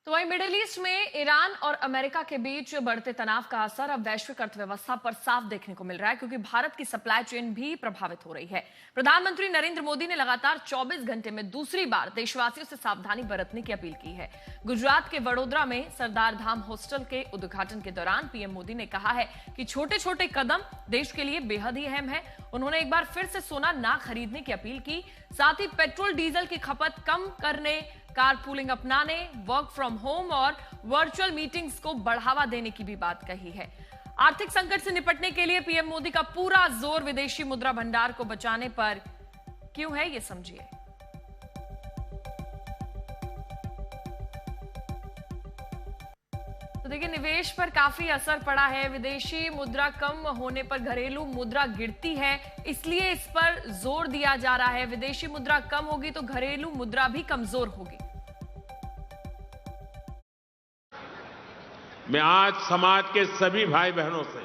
तो वहीं middle east में ईरान और अमेरिका के बीच बढ़ते तनाव का असर अब वैश्विक अर्थव्यवस्था पर साफ देखने को मिल रहा है, क्योंकि भारत की सप्लाई चेन भी प्रभावित हो रही है। प्रधानमंत्री नरेंद्र मोदी ने लगातार 24 घंटे में दूसरी बार देशवासियों से सावधानी बरतने की अपील की है। गुजरात के वडोदरा में सरदार धाम हॉस्टल के उद्घाटन के दौरान पीएम मोदी ने कहा है कि छोटे छोटे कदम देश के लिए बेहद ही अहम है। उन्होंने एक बार फिर से सोना ना खरीदने की अपील की, साथ ही पेट्रोल डीजल की खपत कम करने, कारपूलिंग अपनाने, वर्क फ्रॉम होम और वर्चुअल मीटिंग्स को बढ़ावा देने की भी बात कही है। आर्थिक संकट से निपटने के लिए पीएम मोदी का पूरा जोर विदेशी मुद्रा भंडार को बचाने पर क्यों है, ये समझिए। तो देखिए, निवेश पर काफी असर पड़ा है। विदेशी मुद्रा कम होने पर घरेलू मुद्रा गिरती है, इसलिए इस पर जोर दिया जा रहा है। विदेशी मुद्रा कम होगी तो घरेलू मुद्रा भी कमजोर होगी। मैं आज समाज के सभी भाई बहनों से,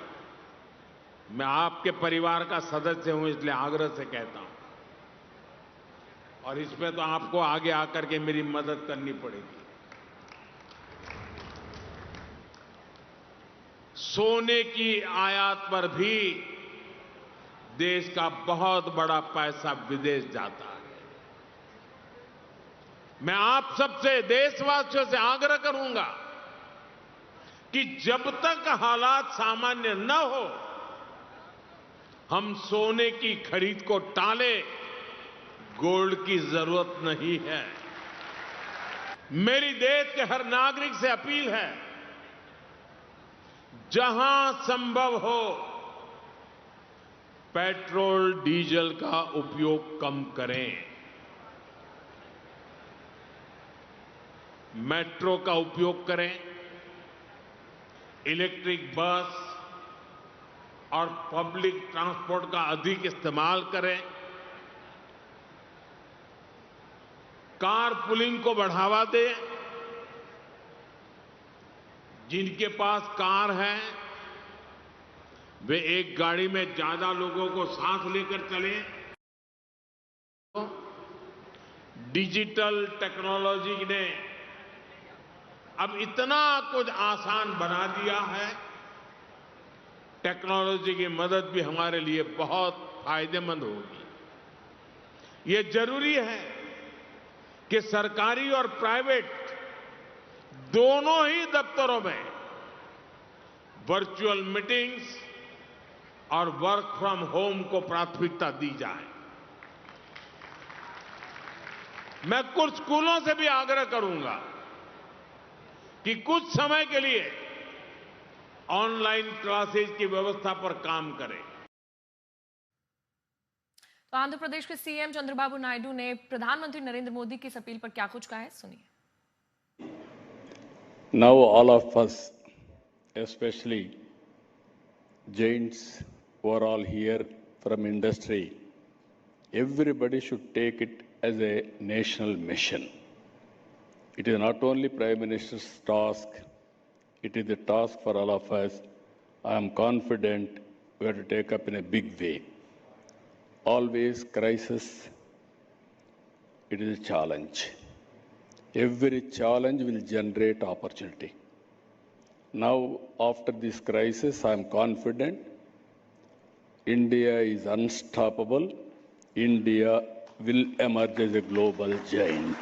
मैं आपके परिवार का सदस्य हूं इसलिए आग्रह से कहता हूं, और इसमें तो आपको आगे आकर के मेरी मदद करनी पड़ेगी। सोने की आयात पर भी देश का बहुत बड़ा पैसा विदेश जाता है। मैं आप सबसे, देशवासियों से आग्रह करूंगा कि जब तक हालात सामान्य न हो, हम सोने की खरीद को टालें। गोल्ड की जरूरत नहीं है। मेरी देश के हर नागरिक से अपील है, जहां संभव हो पेट्रोल डीजल का उपयोग कम करें। मेट्रो का उपयोग करें, इलेक्ट्रिक बस और पब्लिक ट्रांसपोर्ट का अधिक इस्तेमाल करें, कार पुलिंग को बढ़ावा दें। जिनके पास कार है वे एक गाड़ी में ज्यादा लोगों को साथ लेकर चलें। डिजिटल टेक्नोलॉजी ने अब इतना कुछ आसान बना दिया है, टेक्नोलॉजी की मदद भी हमारे लिए बहुत फायदेमंद होगी। ये जरूरी है कि सरकारी और प्राइवेट दोनों ही दफ्तरों में वर्चुअल मीटिंग्स और वर्क फ्रॉम होम को प्राथमिकता दी जाए। मैं कुछ स्कूलों से भी आग्रह करूंगा कि कुछ समय के लिए ऑनलाइन क्लासेस की व्यवस्था पर काम करें। तो आंध्र प्रदेश के सीएम चंद्रबाबू नायडू ने प्रधानमंत्री नरेंद्र मोदी की इस अपील पर क्या कुछ कहा है, सुनिए। Now all of us, especially giants who are all here from industry, everybody should take it as a national mission. It is not only Prime Minister's task, it is a task for all of us. I am confident we have to take up in a big way. Always crisis, it is a challenge. Every challenge will generate opportunity. Now, after this crisis, I am confident India is unstoppable. India will emerge as a global giant.